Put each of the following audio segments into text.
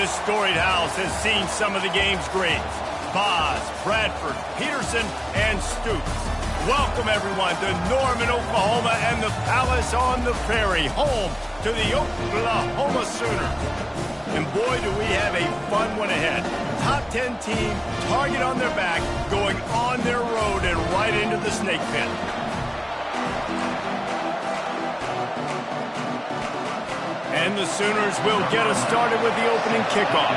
This storied house has seen some of the game's greats. Boz, Bradford, Peterson, and Stoops. Welcome, everyone, to Norman, Oklahoma, and the Palace on the Prairie, home to the Oklahoma Sooners. And boy, do we have a fun one ahead. Top 10 team, target on their back, going on their road and right into the snake pit. And the Sooners will get us started with the opening kickoff.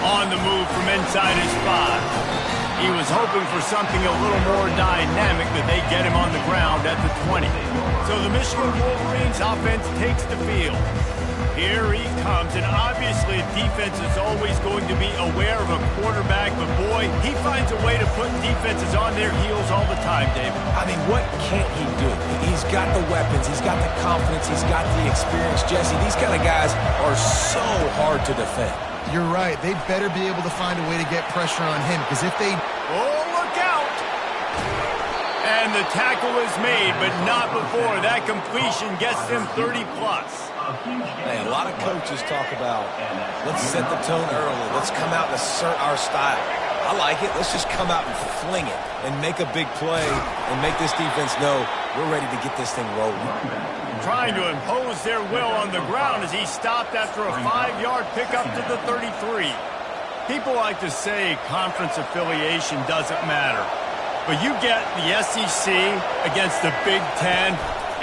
On the move from inside his 5. He was hoping for something a little more dynamic, but they get him on the ground at the 20. So the Michigan Wolverines offense takes the field. Here he comes, and obviously defense is always going to be aware of a quarterback, but boy, he finds a way to put defenses on their heels all the time, David. I mean, what can't he do? He's got the weapons, he's got the confidence, he's got the experience. Jesse, these kind of guys are so hard to defend. You're right. They better be able to find a way to get pressure on him, because if they... Oh, look out! And the tackle is made, but not before that completion gets them 30-plus. Hey, a lot of coaches talk about, let's set the tone early. Let's come out and assert our style. I like it. Let's just come out and fling it and make a big play and make this defense know we're ready to get this thing rolling. Trying to impose their will on the ground as he stopped after a 5-yard pickup to the 33. People like to say conference affiliation doesn't matter. But you get the SEC against the Big Ten,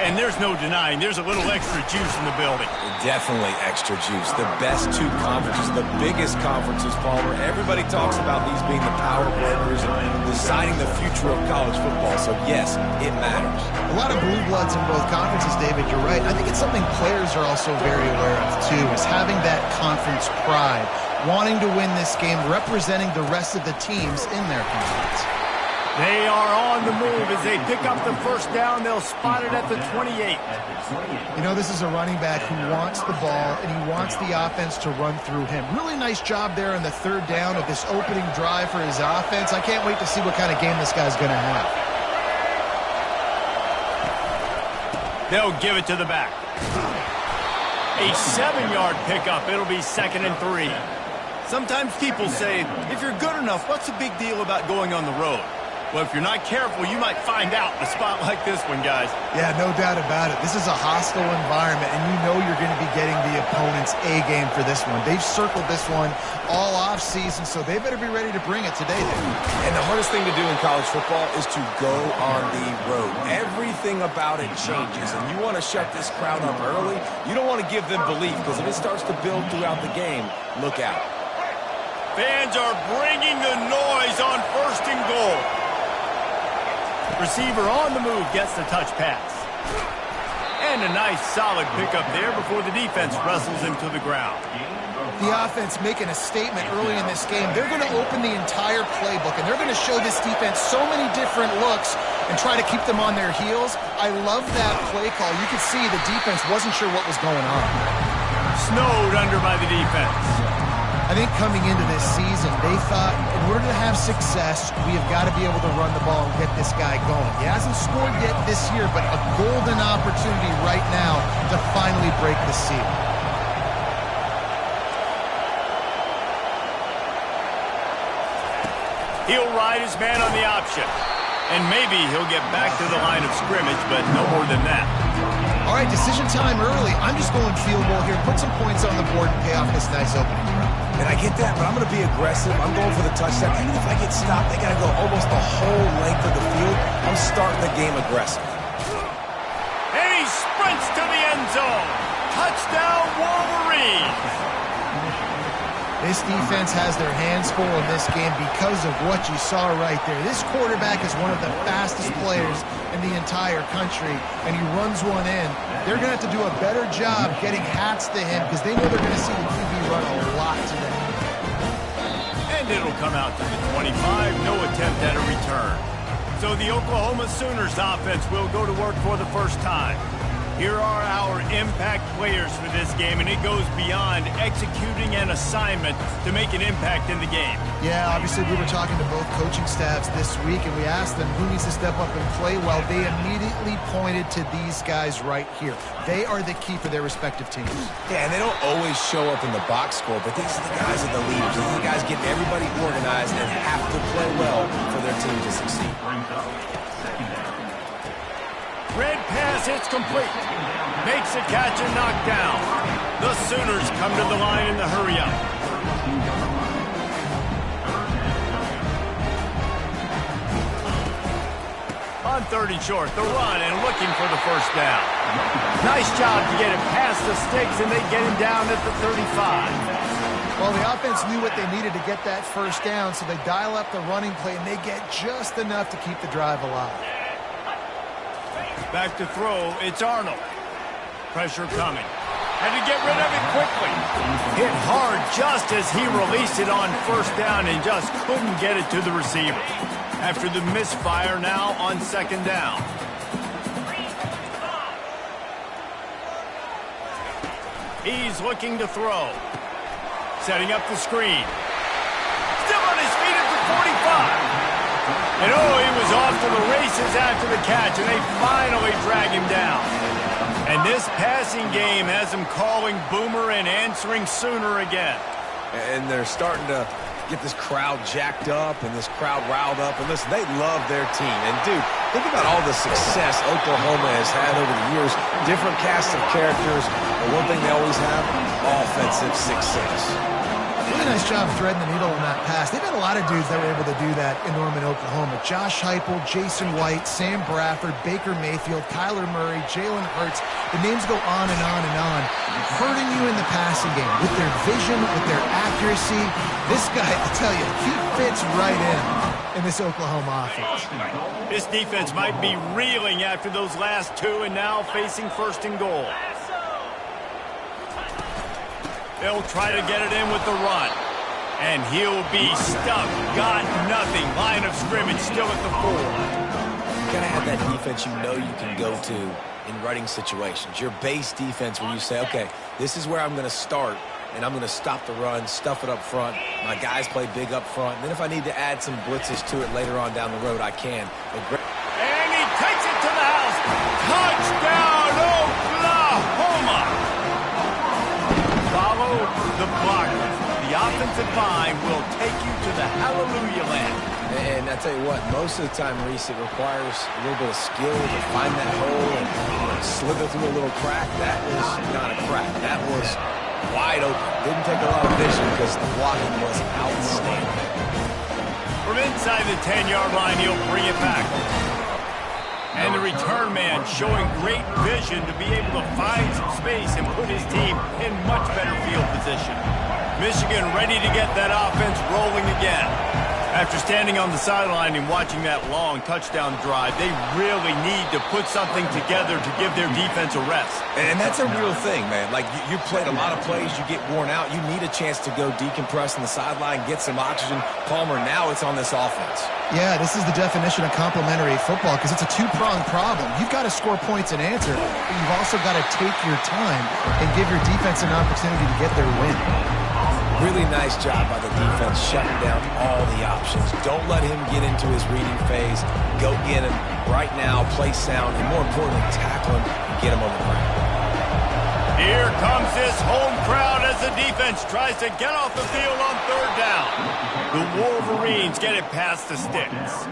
and there's no denying there's a little extra juice in the building. Definitely extra juice. The best two conferences, the biggest conferences, Palmer. Everybody talks about these being the power brokers and deciding the future of college football. So, yes, it matters. A lot of blue bloods in both conferences, David. You're right. I think it's something players are also very aware of, too, is having that conference pride, wanting to win this game, representing the rest of the teams in their conference. They are on the move as they pick up the first down. They'll spot it at the 28. You know, this is a running back who wants the ball, and he wants the offense to run through him. Really nice job there on the third down of this opening drive for his offense. I can't wait to see what kind of game this guy's going to have. They'll give it to the back. A 7-yard pickup. It'll be 2nd and 3. Sometimes people say, if you're good enough, what's the big deal about going on the road? Well, if you're not careful, you might find out in a spot like this one, guys. Yeah, no doubt about it. This is a hostile environment, and you know you're going to be getting the opponent's A game for this one. They've circled this one all offseason, so they better be ready to bring it today. And the hardest thing to do in college football is to go on the road. Everything about it changes, and you want to shut this crowd up early. You don't want to give them belief, because if it starts to build throughout the game, look out. Fans are bringing the noise on 1st and goal. Receiver on the move gets the touch pass. And a nice solid pickup there before the defense wrestles him to the ground. The offense making a statement early in this game. They're going to open the entire playbook, and they're going to show this defense so many different looks and try to keep them on their heels. I love that play call. You could see the defense wasn't sure what was going on. Snowed under by the defense. I think coming into this season, they thought in order to have success, we have got to be able to run the ball and get this guy going. He hasn't scored yet this year, but a golden opportunity right now to finally break the seal. He'll ride his man on the option. And maybe he'll get back to the line of scrimmage, but no more than that. All right, decision time early. I'm just going field goal here. Put some points on the board and pay off this nice opening drive. And I get that, but I'm going to be aggressive. I'm going for the touchdown. Even if I get stopped, they got to go almost the whole length of the field. I'm starting the game aggressive. And he sprints to the end zone. Touchdown, Wolverines. This defense has their hands full in this game because of what you saw right there. This quarterback is one of the fastest players in the entire country, and he runs one in. They're going to have to do a better job getting hats to him because they know they're going to see the QB run a lot today. And it'll come out to the 25. No attempt at a return. So the Oklahoma Sooners offense will go to work for the first time. Here are our impact players for this game, and it goes beyond executing an assignment to make an impact in the game. Yeah, obviously we were talking to both coaching staffs this week, and we asked them who needs to step up and play well. They immediately pointed to these guys right here. They are the key for their respective teams. Yeah, and they don't always show up in the box score, but these are the guys that are the leaders. These are the guys getting everybody organized and have to play well for their team to succeed. Red pass, it's complete. Makes a catch and knocked down. The Sooners come to the line in the hurry-up. On 30 short, the run and looking for the first down. Nice job to get it past the sticks, and they get him down at the 35. Well, the offense knew what they needed to get that first down, so they dial up the running play, and they get just enough to keep the drive alive. Back to throw, it's Arnold. Pressure coming. Had to get rid of it quickly. Hit hard just as he released it on first down and just couldn't get it to the receiver. After the misfire, now on second down. He's looking to throw. Setting up the screen. Still on his feet at the 45. And oh, he was off to the races after the catch, and they finally drag him down. And this passing game has him calling Boomer and answering Sooner again. And they're starting to get this crowd jacked up and this crowd riled up. And listen, they love their team. And, dude, think about all the success Oklahoma has had over the years. Different cast of characters. But one thing they always have, offensive success. Really nice job threading the needle on that pass. They've had a lot of dudes that were able to do that in Norman, Oklahoma. Josh Heupel, Jason White, Sam Bradford, Baker Mayfield, Kyler Murray, Jalen Hurts. The names go on and on and on, hurting you in the passing game with their vision, with their accuracy. This guy, I tell you, he fits right in this Oklahoma offense. This defense might be reeling after those last two and now facing first and goal. They'll try to get it in with the run. And he'll be stuck. Got nothing. Line of scrimmage still at the 4. You gotta have that defense you know you can go to in running situations. Your base defense where you say, okay, this is where I'm gonna start, and I'm gonna stop the run, stuff it up front. My guys play big up front. And then if I need to add some blitzes to it later on down the road, I can. And he takes it to the house. Touchdown, Oklahoma! Follow the blockers. The offensive line will take you to the hallelujah land. And I tell you what, most of the time, Reese, it requires a little bit of skill to find that hole and slither through a little crack. That was not a crack. That was wide open. Didn't take a lot of vision because the blocking was outstanding. From inside the 10-yard line, he'll bring it back. And the return man showing great vision to be able to find some space and put his team in much better field position. Michigan ready to get that offense rolling again. After standing on the sideline and watching that long touchdown drive, they really need to put something together to give their defense a rest. And that's a real thing, man. Like, you played a lot of plays, you get worn out. You need a chance to go decompress on the sideline, get some oxygen. Palmer, now it's on this offense. Yeah, this is the definition of complementary football because it's a two-pronged problem. You've got to score points and answer, but you've also got to take your time and give your defense an opportunity to get their win. Really nice job by the defense, shutting down all the options. Don't let him get into his reading phase. Go get him right now, play sound, and more importantly, tackle him and get him on the ground. Here comes this home crowd as the defense tries to get off the field on third down. The Wolverines get it past the sticks.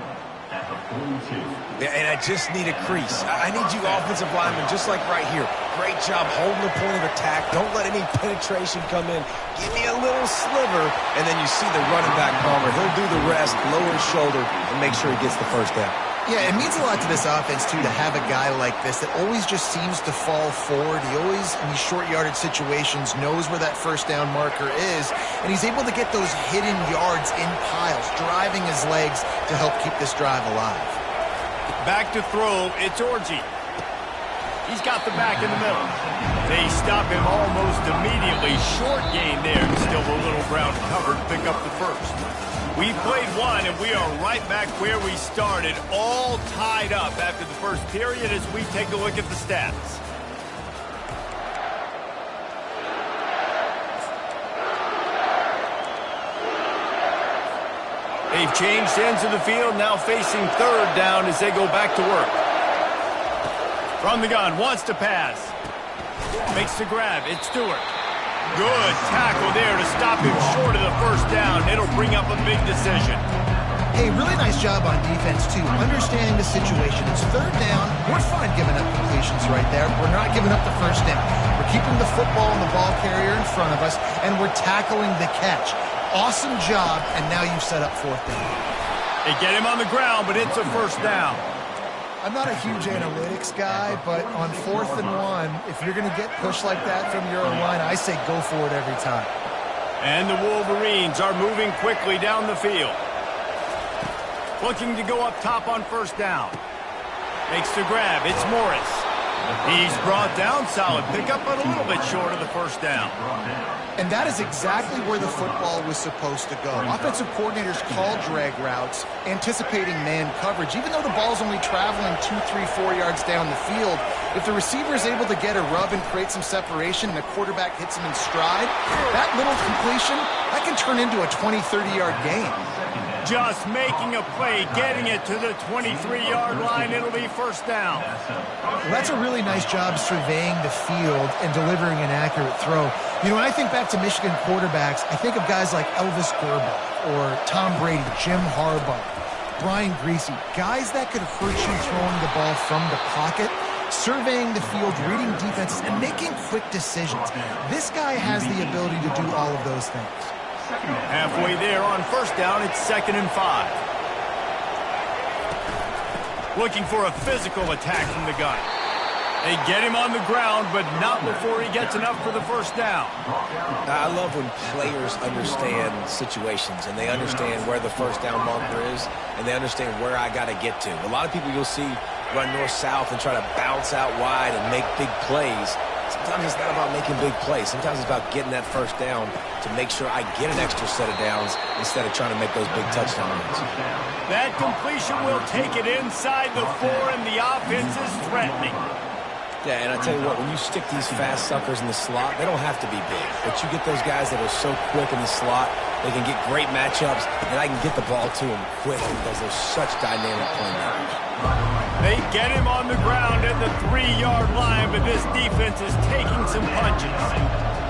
Yeah, and I just need a crease. I need you offensive linemen, just like right here. Great job holding the point of attack. Don't let any penetration come in. Give me a little sliver, and then you see the running back, Palmer. He'll do the rest, lower his shoulder, and make sure he gets the first down. Yeah, it means a lot to this offense, too, to have a guy like this that always just seems to fall forward. He always, in these short yardage situations, knows where that first down marker is, and he's able to get those hidden yards in piles, driving his legs to help keep this drive alive. Back to throw, it's Orji. He's got the back in the middle. They stop him almost immediately. Short gain there. Still a little ground covered. Pick up the first. We played one, and we are right back where we started. All tied up after the first period as we take a look at the stats. They've changed ends of the field, now facing third down as they go back to work. From the gun, wants to pass. Makes the grab, it's Stewart. Good tackle there to stop him short of the first down. It'll bring up a big decision. Hey, really nice job on defense, too. Understanding the situation. It's third down. We're fine giving up completions right there. We're not giving up the first down. We're keeping the football and the ball carrier in front of us, and we're tackling the catch. Awesome job, and now you've set up fourth down. They get him on the ground, but it's a first down. I'm not a huge analytics guy, but on 4th and 1, if you're going to get pushed like that from your own line, I say go for it every time. And the Wolverines are moving quickly down the field. Looking to go up top on first down. Makes the grab. It's Morris. He's brought down. Solid pickup, but a little bit short of the first down. And that is exactly where the football was supposed to go. Offensive coordinators call drag routes, anticipating man coverage. Even though the ball's only traveling 2, 3, 4 yards down the field, if the receiver is able to get a rub and create some separation and the quarterback hits him in stride, that little completion, that can turn into a 20, 30-yard gain. Just making a play, getting it to the 23-yard line. It'll be first down. Well, that's a really nice job surveying the field and delivering an accurate throw. You know, when I think back to Michigan quarterbacks, I think of guys like Elvis Gerbach or Tom Brady, Jim Harbaugh, Brian Griese, guys that could hurt you throwing the ball from the pocket, surveying the field, reading defenses, and making quick decisions. This guy has the ability to do all of those things. Halfway there on first down, it's 2nd and 5. Looking for a physical attack from the gun. They get him on the ground, but not before he gets enough for the first down. I love when players understand situations and they understand where the first down marker is and they understand where I got to get to. A lot of people you'll see run north-south and try to bounce out wide and make big plays. Sometimes it's not about making big plays. Sometimes it's about getting that first down to make sure I get an extra set of downs instead of trying to make those big touchdown runs. That completion will take it inside the 4, and the offense is threatening. Yeah, and I tell you what, when you stick these fast suckers in the slot, they don't have to be big. But you get those guys that are so quick in the slot, they can get great matchups, and I can get the ball to them quick because they're such dynamic playmakers. They get him on the ground at the 3-yard line, but this defense is taking some punches.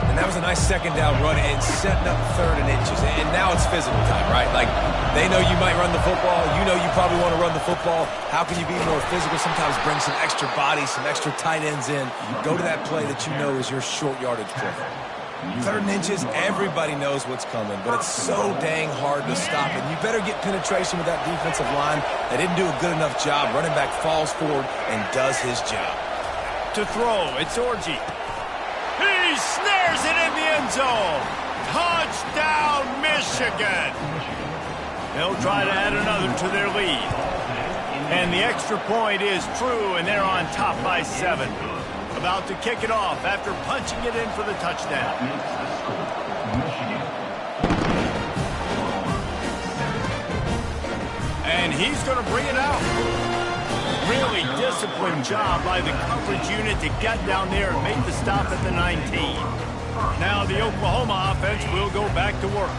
And that was a nice second down run and setting up 3rd and inches. And now it's physical time, right? Like, they know you might run the football. You know you probably want to run the football. How can you be more physical? Sometimes bring some extra bodies, some extra tight ends in. Go to that play that you know is your short yardage play. 3rd and inches, everybody knows what's coming, but it's so dang hard to stop it. You better get penetration with that defensive line. They didn't do a good enough job. Running back falls forward and does his job. To throw, it's Orji. He snares it in the end zone. Touchdown, Michigan. They'll try to add another to their lead. And the extra point is true, and they're on top by 7. About to kick it off after punching it in for the touchdown. And he's going to bring it out. Really disciplined job by the coverage unit to get down there and make the stop at the 19. Now the Oklahoma offense will go back to work.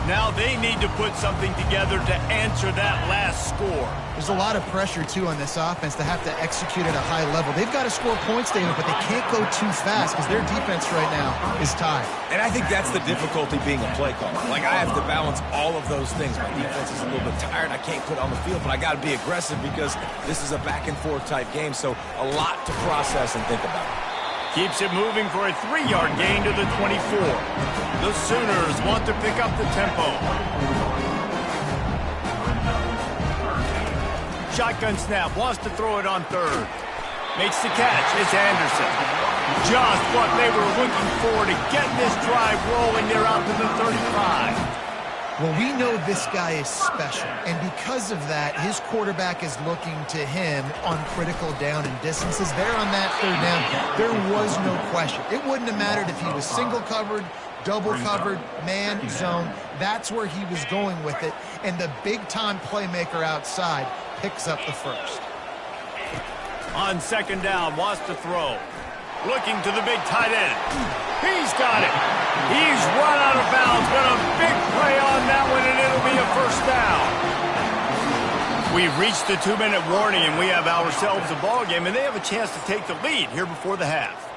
Now they need to put something together to answer that last score. There's a lot of pressure, too, on this offense to have to execute at a high level. They've got to score points, David, but they can't go too fast because their defense right now is tied. And I think that's the difficulty being a play caller. Like, I have to balance all of those things. My defense is a little bit tired. I can't put on the field, but I got to be aggressive because this is a back-and-forth type game, so a lot to process and think about. Keeps it moving for a 3-yard gain to the 24. The Sooners want to pick up the tempo. Shotgun snap, wants to throw it on 3rd. Makes the catch, it's Anderson. Just what they were looking for to get this drive rolling. They're out to the 35. Well, we know this guy is special, and because of that, his quarterback is looking to him on critical down and distances. There on that 3rd down, there was no question. It wouldn't have mattered if he was single covered, double covered, man, zone. That's where he was going with it, and the big-time playmaker outside picks up the first. On 2nd down, wants to throw. Looking to the big tight end. He's got it. He's run out of bounds, but a big play on that one, and it'll be a first down. We've reached the 2-minute warning, and we have ourselves a ball game, and they have a chance to take the lead here before the half.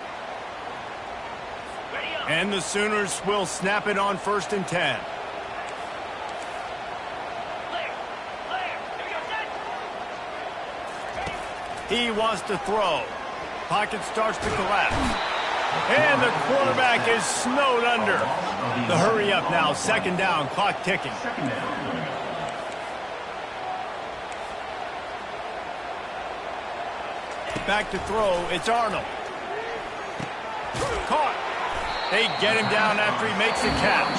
And the Sooners will snap it on 1st and 10. He wants to throw. Pocket starts to collapse. And the quarterback is snowed under. The hurry up now, 2nd down, clock ticking. Back to throw, it's Arnold. Caught. They get him down after he makes a catch.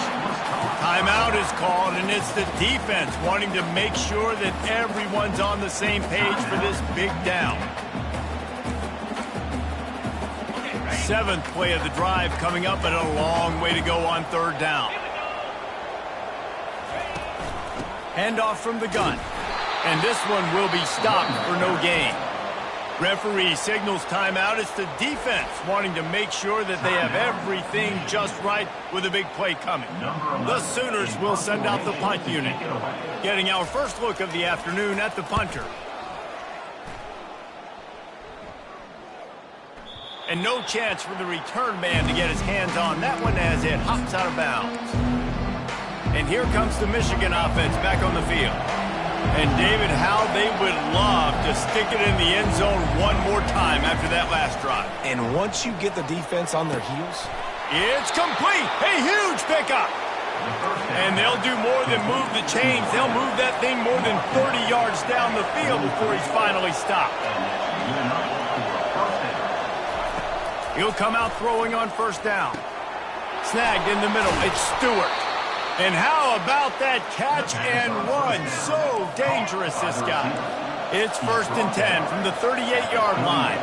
Timeout is called, and it's the defense wanting to make sure that everyone's on the same page for this big down. 7th play of the drive coming up, and a long way to go on 3rd down. Handoff from the gun, and this one will be stopped for no gain. Referee signals timeout. It's the defense wanting to make sure that they have everything just right with a big play coming. The Sooners will send out the punt unit. Getting our first look of the afternoon at the punter. And no chance for the return man to get his hands on that one as it hops out of bounds. And here comes the Michigan offense back on the field. And David, how they would love to stick it in the end zone one more time after that last drive. And once you get the defense on their heels, it's complete. A huge pickup. And they'll do more than move the chains. They'll move that thing more than 30 yards down the field before he's finally stopped. He'll come out throwing on 1st down. Snagged in the middle. It's Stewart. And how about that catch and run? So dangerous, this guy. It's 1st and 10 from the 38-yard line.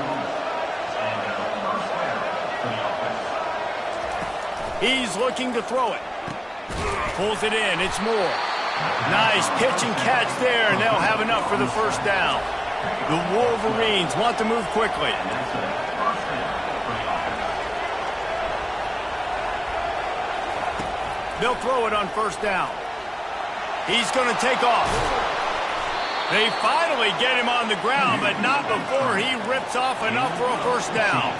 He's looking to throw it. Pulls it in. It's Moore. Nice pitch and catch there, and they'll have enough for the 1st down. The Wolverines want to move quickly. They'll throw it on 1st down. He's going to take off. They finally get him on the ground, but not before he rips off enough for a 1st down.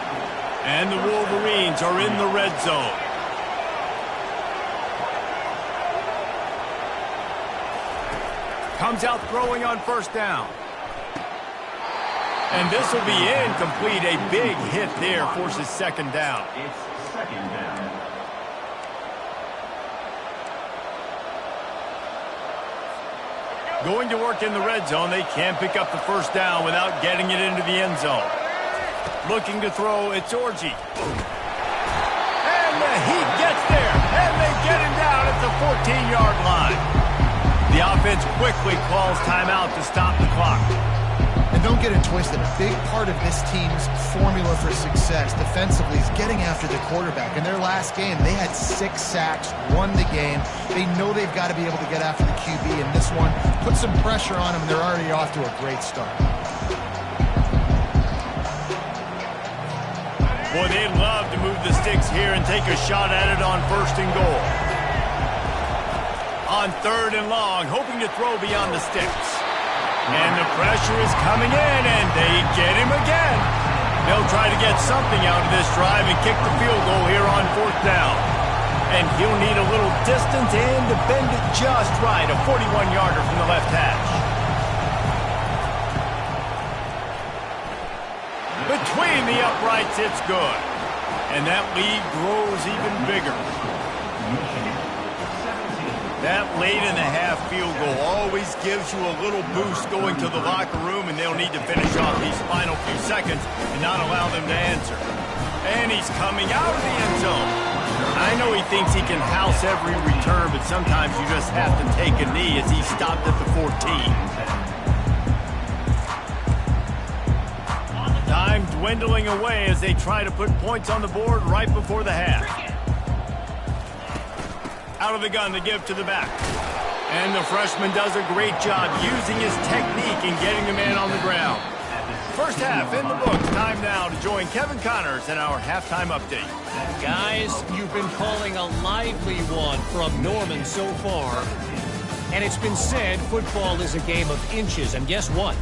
And the Wolverines are in the red zone. Comes out throwing on 1st down. And this will be incomplete. A big hit there forces 2nd down. It's 2nd down. Going to work in the red zone. They can't pick up the 1st down without getting it into the end zone. Looking to throw, it's Orji. And the Heat gets there, and they get him down at the 14-yard line. The offense quickly calls timeout to stop the clock. And don't get it twisted. A big part of this team's formula for success defensively is getting after the quarterback. In their last game, they had 6 sacks, won the game. They know they've got to be able to get after the QB, and this one put some pressure on them. They're already off to a great start. Boy, they'd love to move the sticks here and take a shot at it on 1st and goal. On 3rd and long, hoping to throw beyond the sticks. And the pressure is coming in, and they get him again. They'll try to get something out of this drive and kick the field goal here on 4th down. And he'll need a little distance and to bend it just right. A 41-yarder from the left hash. Between the uprights, it's good. And that lead grows even bigger. That late-in-the-half field goal always gives you a little boost going to the locker room, and they'll need to finish off these final few seconds and not allow them to answer. And he's coming out of the end zone. I know he thinks he can house every return, but sometimes you just have to take a knee as he stopped at the 14. Time dwindling away as they try to put points on the board right before the half. Out of the gun to give to the back. And the freshman does a great job using his technique and getting the man on the ground. First half in the books. Time now to join Kevin Connors in our halftime update. Guys, you've been calling a lively one from Norman so far. And it's been said football is a game of inches. And guess what?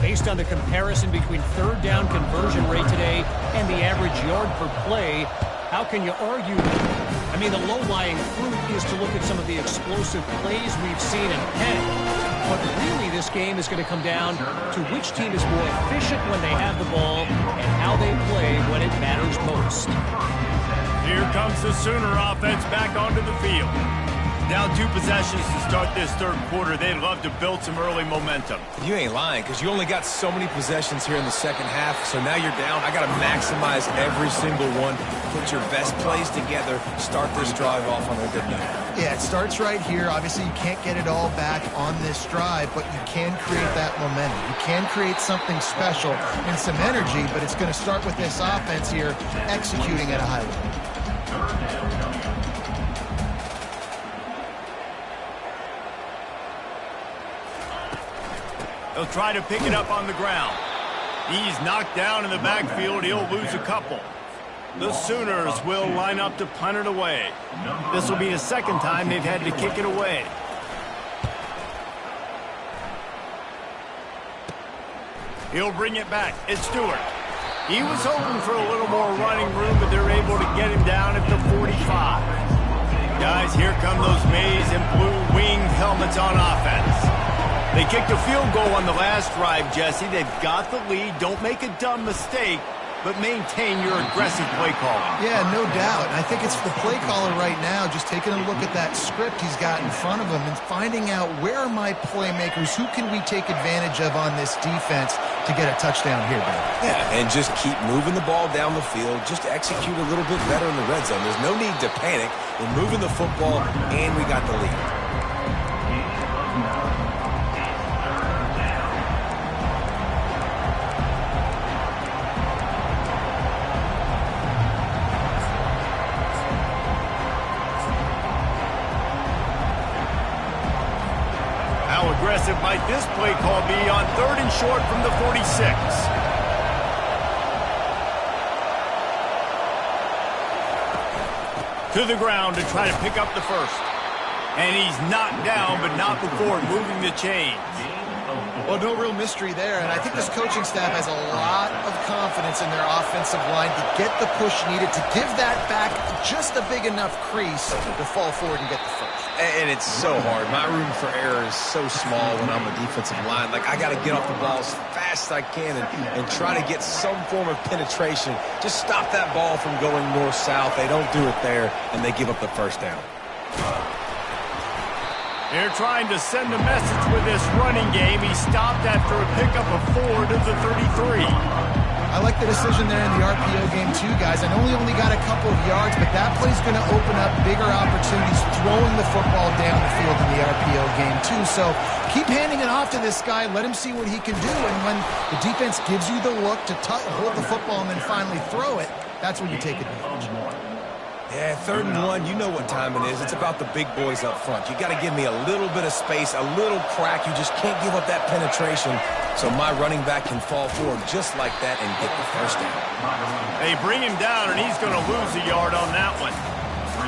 Based on the comparison between third down conversion rate today and the average yard per play, how can you argue that? I mean, the low-lying fruit is to look at some of the explosive plays we've seen in Penn. But really, this game is going to come down to which team is more efficient when they have the ball and how they play when it matters most. Here comes the Sooner offense back onto the field. Down 2 possessions to start this third quarter. They'd love to build some early momentum. You ain't lying, because you only got so many possessions here in the second half, so now you're down. I got to maximize every single one. Put your best plays together. Start this drive off on a good note. Yeah, it starts right here. Obviously, you can't get it all back on this drive, but you can create that momentum. You can create something special and some energy, but it's going to start with this offense here executing at a high level. He'll try to pick it up on the ground. He's knocked down in the backfield. He'll lose a couple. The Sooners will line up to punt it away. This will be the second time they've had to kick it away. He'll bring it back. It's Stewart. He was hoping for a little more running room, but they're able to get him down at the 45. Guys, here come those maize and blue winged helmets on offense. They kicked a field goal on the last drive, Jesse. They've got the lead. Don't make a dumb mistake, but maintain your aggressive play calling. Yeah, no doubt. I think it's the play caller right now just taking a look at that script he's got in front of him and finding out where are my playmakers, who can we take advantage of on this defense to get a touchdown here, Ben. Yeah, and just keep moving the ball down the field. Just execute a little bit better in the red zone. There's no need to panic. We're moving the football, and we got the lead. Aggressive might this play call be on 3rd and short from the 46? To the ground to try to pick up the first. And he's knocked down, but not before moving the chains. Well, no real mystery there, and I think this coaching staff has a lot of confidence in their offensive line to get the push needed to give that back just a big enough crease to fall forward and get the first. And it's so hard. My room for error is so small when I'm a defensive line. Like, I got to get off the ball as fast as I can and try to get some form of penetration. Just stop that ball from going north-south. They don't do it there, and they give up the first down. They're trying to send a message with this running game. He stopped after a pickup of 4 to the 33. I like the decision there in the RPO game too, guys. I know he only got a couple of yards, but that play's going to open up bigger opportunities throwing the football down the field in the RPO game too. So keep handing it off to this guy. Let him see what he can do. And when the defense gives you the look to hold the football and then finally throw it, that's when you take advantage. Yeah, 3rd and 1, you know what time it is. It's about the big boys up front. You got to give me a little bit of space, a little crack. You just can't give up that penetration so my running back can fall forward just like that and get the first down. They bring him down, and he's going to lose a yard on that one.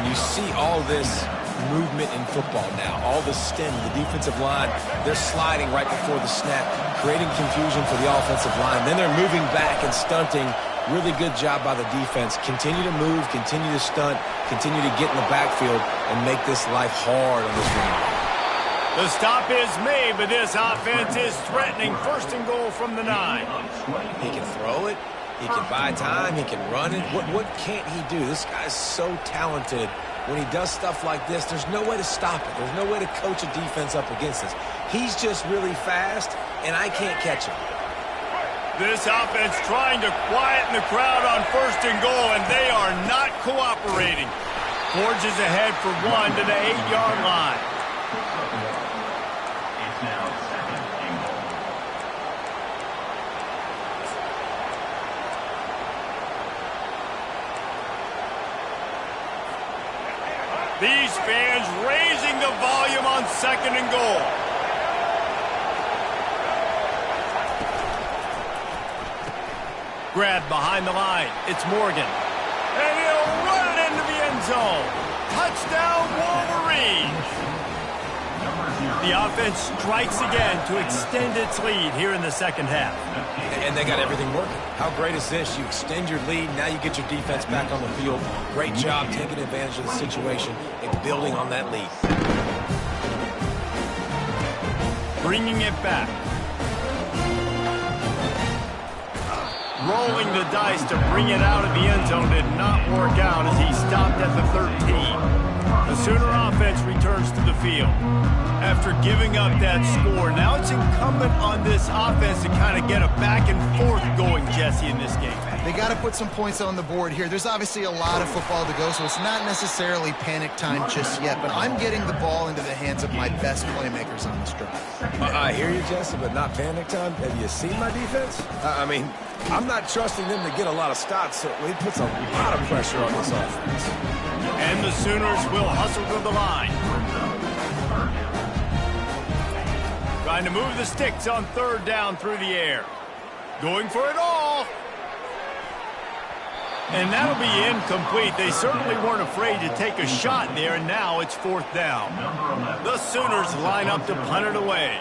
You see all this movement in football now. All the stem, the defensive line, they're sliding right before the snap, creating confusion for the offensive line. Then they're moving back and stunting. Really good job by the defense. Continue to move, continue to stunt, continue to get in the backfield and make this life hard on this running back. The stop is made, but this offense is threatening 1st and goal from the 9. He can throw it. He can buy time. He can run it. What can't he do? This guy's so talented. When he does stuff like this, there's no way to stop it. There's no way to coach a defense up against this. He's just really fast, and I can't catch him. This offense trying to quieten the crowd on 1st and goal, and they are not cooperating. Forges ahead for 1 to the 8-yard line. It's now 2nd and goal. These fans raising the volume on 2nd and goal. Grabbed behind the line. It's Morgan. And he'll run it into the end zone. Touchdown, Wolverines. The The offense strikes again to extend its lead here in the second half. And they got everything working. How great is this? You extend your lead, now you get your defense back on the field. Great job taking advantage of the situation and building on that lead. Bringing it back. Rolling the dice to bring it out of the end zone did not work out as he stopped at the 13. The Sooner offense returns to the field. After giving up that score, now it's incumbent on this offense to kind of get a back and forth going, Jesse, in this game. They got to put some points on the board here. There's obviously a lot of football to go, so it's not necessarily panic time just yet, but I'm getting the ball into the hands of my best playmakers on this drive. I hear you, Jesse, but not panic time. Have you seen my defense? I mean, I'm not trusting them to get a lot of stops, so it puts a lot of pressure on this offense. And the Sooners will hustle to the line. Trying to move the sticks on third down through the air. Going for it all. And that'll be incomplete. They certainly weren't afraid to take a shot there, and now it's fourth down. The Sooners line up to punt it away.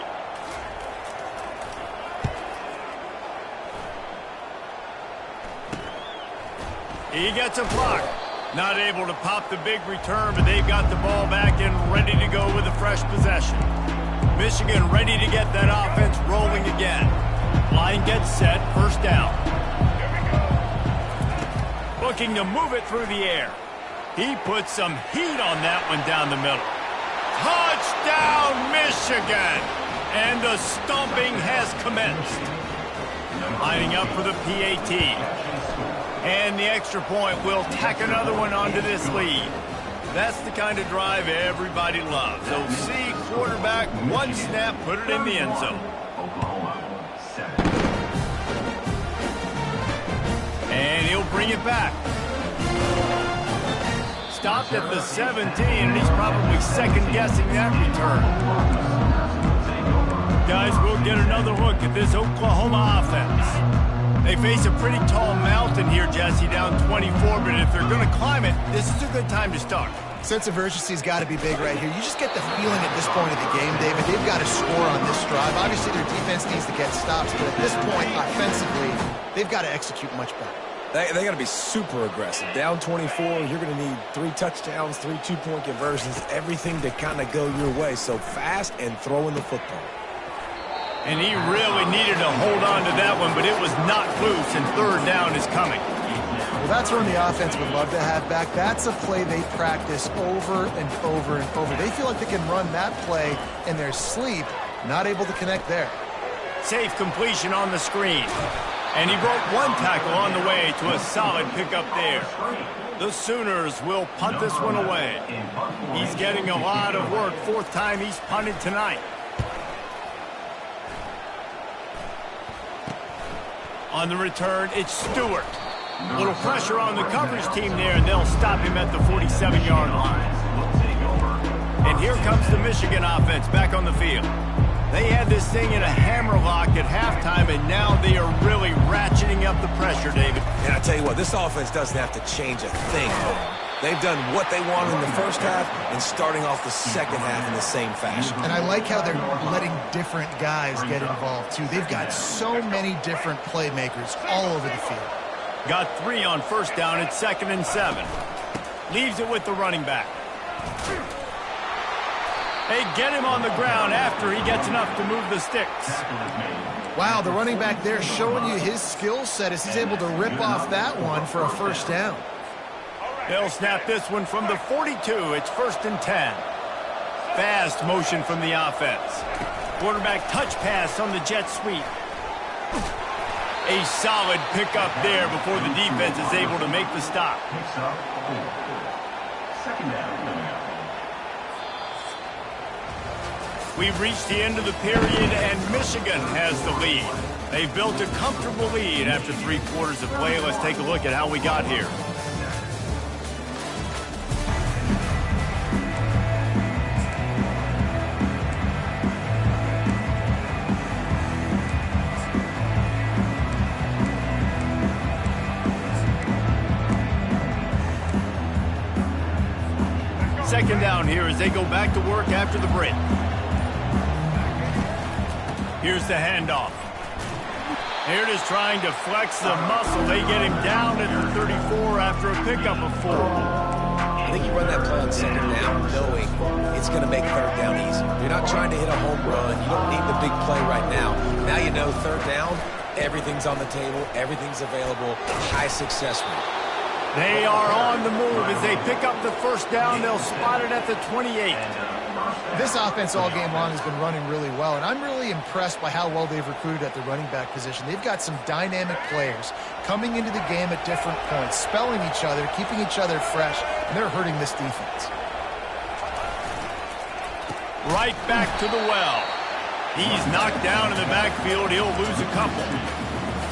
He gets a block. Not able to pop the big return, but they've got the ball back and ready to go with a fresh possession. Michigan ready to get that offense rolling again. Line gets set, first down. Looking to move it through the air. He puts some heat on that one down the middle. Touchdown, Michigan! And the stomping has commenced. Lining up for the PAT. And the extra point will tack another one onto this lead. That's the kind of drive everybody loves. So see quarterback, one snap, put it in the end zone. And he'll bring it back. Stopped at the 17, and he's probably second-guessing that return. Guys, we'll get another look at this Oklahoma offense. They face a pretty tall mountain here, Jesse, down 24, but if they're going to climb it, this is a good time to start. Sense of urgency's got to be big right here. You just get the feeling at this point of the game, David, they've got to score on this drive. Obviously, their defense needs to get stops, but at this point, offensively, they've got to execute much better. They got to be super aggressive. Down 24, you're going to need 3 touchdowns, 3 two-point conversions, everything to kind of go your way. So fast and throwing the football. And he really needed to hold on to that one, but it was knocked loose, and third down is coming. Well, that's one the offense would love to have back. That's a play they practice over and over and over. They feel like they can run that play in their sleep, not able to connect there. Safe completion on the screen. And he broke one tackle on the way to a solid pickup there. The Sooners will punt this one away. He's getting a lot of work. Fourth time he's punted tonight. On the return, it's Stewart. A little pressure on the coverage team there, and they'll stop him at the 47-yard line. And here comes the Michigan offense back on the field. They had this thing in a hammerlock at halftime, and now they are really ratcheting up the pressure, David. And I tell you what, this offense doesn't have to change a thing. They've done what they wanted in the first half and starting off the second half in the same fashion. And I like how they're letting different guys get involved, too. They've got so many different playmakers all over the field. Got 3 on first down at 2nd and 7. Leaves it with the running back. They get him on the ground after he gets enough to move the sticks. Wow, the running back there showing you his skill set as he's able to rip off that one for a first down. They'll snap this one from the 42. It's 1st and 10. Fast motion from the offense. Quarterback touch pass on the jet sweep. A solid pickup there before the defense is able to make the stop. Second down. We've reached the end of the period, and Michigan has the lead. They've built a comfortable lead after 3 quarters of play. Let's take a look at how we got here. Second down here as they go back to work after the break. Here's the handoff. Here it is trying to flex the muscle. They get him down at the 34 after a pickup of 4. I think you run that play on second down knowing it's going to make third down easy. You're not trying to hit a home run. You don't need the big play right now. Now you know third down, everything's on the table, everything's available, high success rate. They are on the move as they pick up the first down. They'll spot it at the 28. This offense all game long has been running really well, and I'm really impressed by how well they've recruited at the running back position. They've got some dynamic players coming into the game at different points, spelling each other, keeping each other fresh, and they're hurting this defense. Right back to the well. He's knocked down in the backfield. He'll lose a couple.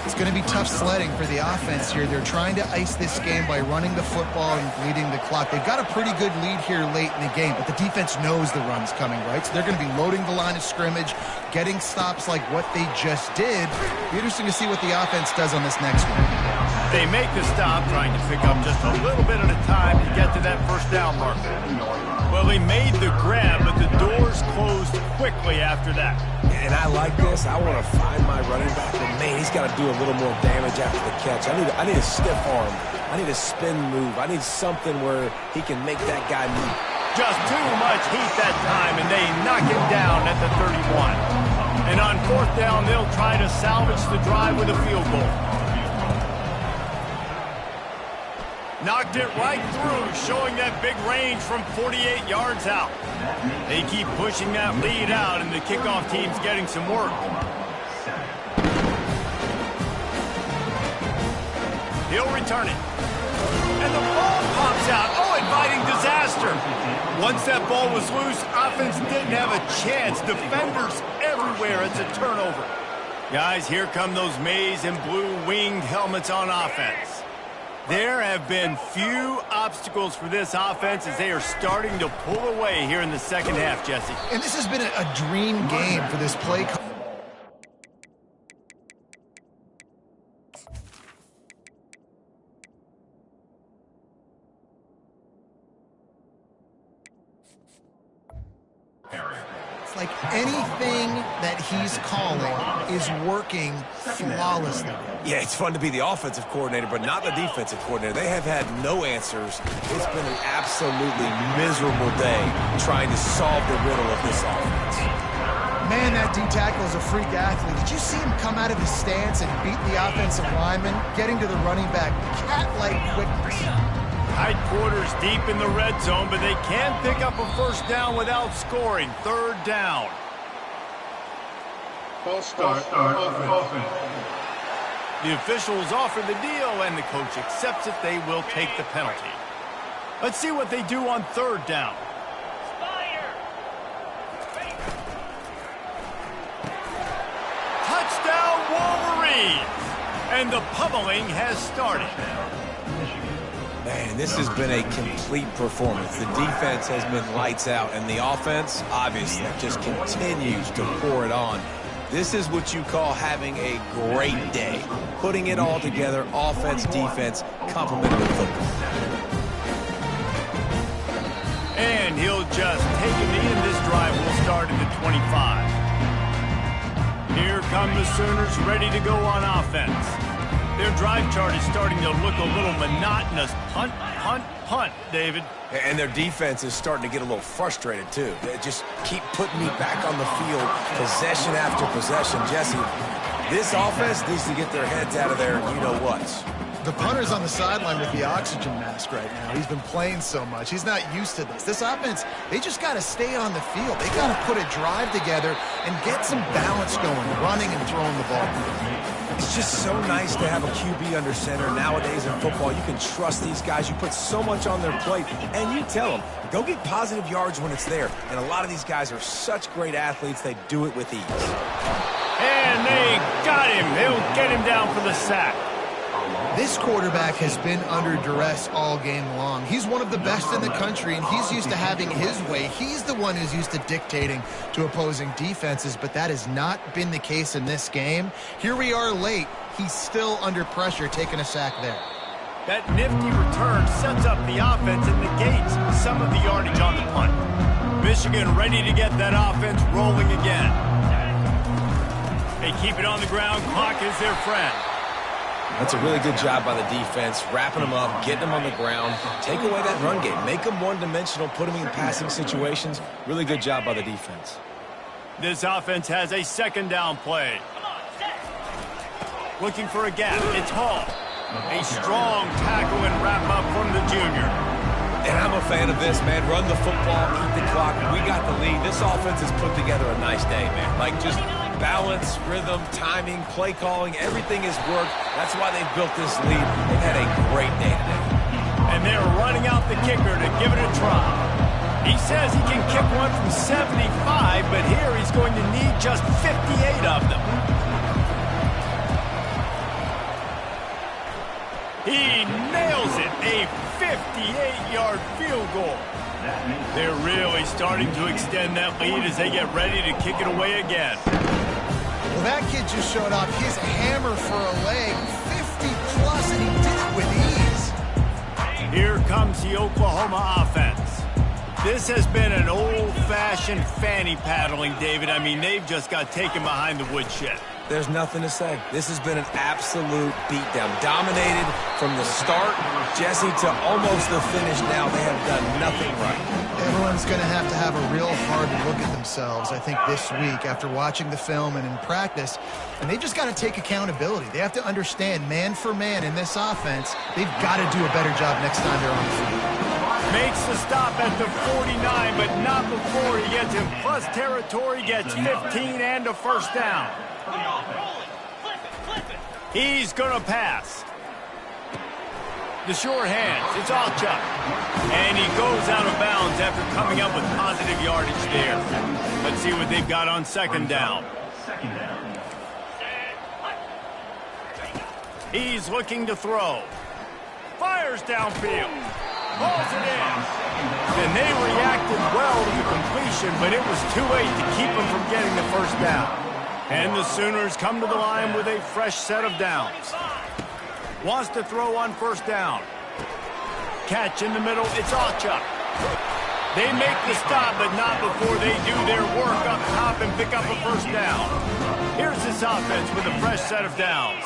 It's going to be tough sledding for the offense here. They're trying to ice this game by running the football and leading the clock. They've got a pretty good lead here late in the game, but the defense knows the run's coming, right? So they're going to be loading the line of scrimmage, getting stops like what they just did. It'll be interesting to see what the offense does on this next one. They make the stop, trying to pick up just a little bit at a time to get to that first down marker. Well, they made the grab, but the doors closed quickly after that. And I like this. I want to find my running back, but man, he's got to do a little more damage after the catch. I need a stiff arm. I need a spin move. I need something where he can make that guy move. Just too much heat that time, and they knock him down at the 31. And on fourth down, they'll try to salvage the drive with a field goal. Knocked it right through, showing that big range from 48 yards out. They keep pushing that lead out, and the kickoff team's getting some work. He'll return it. And the ball pops out. Oh, inviting disaster. Once that ball was loose, offense didn't have a chance. Defenders everywhere. It's a turnover. Guys, here come those maize and blue winged helmets on offense. There have been few obstacles for this offense as they are starting to pull away here in the second half, Jesse. And this has been a dream game for this play. It's like anything that he's calling is working flawlessly. Yeah, it's fun to be the offensive coordinator, but not the defensive coordinator. They have had no answers. It's been an absolutely miserable day trying to solve the riddle of this offense. Man, that D-tackle is a freak athlete. Did you see him come out of his stance and beat the offensive lineman, getting to the running back? Cat-like quickness. Tight quarters deep in the red zone, but they can pick up a first down without scoring. Third down. False start offense. The officials offer the deal, and the coach accepts it. They will take the penalty. Let's see what they do on third down. Touchdown, Wolverines! And the pummeling has started. Man, this has been a complete performance. The defense has been lights out, and the offense, obviously, just continues to pour it on. This is what you call having a great day. Putting it all together, offense, defense, complementary football. And he'll just take a knee, and this drive will start at the 25. Here come the Sooners ready to go on offense. Their drive chart is starting to look a little monotonous. Punt, punt, punt, David. And their defense is starting to get a little frustrated, too. They just keep putting me back on the field, possession after possession. Jesse, this offense needs to get their heads out of their you-know-whats. The punter's on the sideline with the oxygen mask right now. He's been playing so much. He's not used to this. This offense, they just got to stay on the field. They got to put a drive together and get some balance going, running and throwing the ball. It's just so nice to have a QB under center. Nowadays in football, you can trust these guys. You put so much on their plate, and you tell them, go get positive yards when it's there. And a lot of these guys are such great athletes, they do it with ease. And they got him. They'll get him down for the sack. This quarterback has been under duress all game long. He's one of the best in the country, and he's used to having his way. He's the one who's used to dictating to opposing defenses, but that has not been the case in this game. Here we are late. He's still under pressure, taking a sack there. That nifty return sets up the offense and negates some of the yardage on the punt. Michigan ready to get that offense rolling again. They keep it on the ground. Clock is their friend. That's a really good job by the defense, wrapping them up, getting them on the ground, take away that run game, make them one-dimensional, put them in passing situations. Really good job by the defense. This offense has a second down play. Looking for a gap. It's Hall. A strong tackle and wrap up from the junior. And I'm a fan of this, man. Run the football, keep the clock. We got the lead. This offense has put together a nice day, man. Like just balance, rhythm, timing, play calling, everything has worked. That's why they've built this lead. They've had a great day today. And they're running out the kicker to give it a try. He says he can kick one from 75, but here he's going to need just 58 of them. He nails it, a 58-yard field goal. They're really starting to extend that lead as they get ready to kick it away again. Well, that kid just showed off his hammer for a leg, 50-plus, and he did it with ease. Here comes the Oklahoma offense. This has been an old-fashioned fanny paddling, David. I mean, they've just got taken behind the woodshed. There's nothing to say. This has been an absolute beatdown. Dominated from the start, Jesse, to almost the finish now. They have done nothing right. Everyone's going to have a real hard look at themselves, I think, this week after watching the film and in practice. And they just got to take accountability. They have to understand, man for man in this offense, they've got to do a better job next time they're on the field. Makes the stop at the 49, but not before he gets in plus territory, gets 15 and a first down. He's going to pass. The short hands. It's Alchuk. And he goes out of bounds after coming up with positive yardage there. Let's see what they've got on second down. He's looking to throw. Fires downfield. Pulls it in. And they reacted well to the completion, but it was too late to keep them from getting the first down. And the Sooners come to the line with a fresh set of downs. Wants to throw on first down. Catch in the middle. It's Alchuk. They make the stop, but not before they do their work up top and pick up a first down. Here's this offense with a fresh set of downs.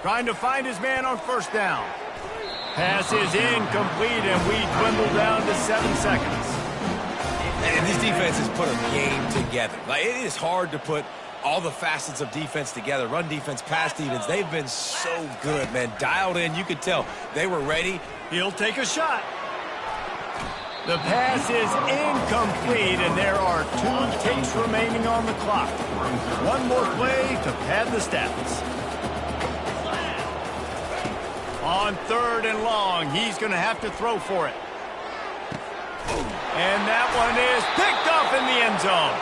Trying to find his man on first down. Pass is incomplete, and we dwindle down to 7 seconds. And this defense has put a game together. Like, it is hard to put all the facets of defense together. Run defense, pass defense. They've been so good, man. Dialed in. You could tell they were ready. He'll take a shot. The pass is incomplete, and there are 2 takes remaining on the clock. One more play to pad the stats. On third and long, he's going to have to throw for it. And that one is picked up in the end zone.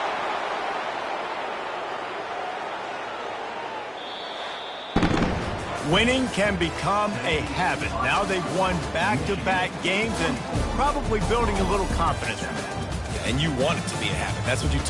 Winning can become a habit. Now they've won back-to-back games and probably building a little confidence from that. And you want it to be a habit. That's what you talk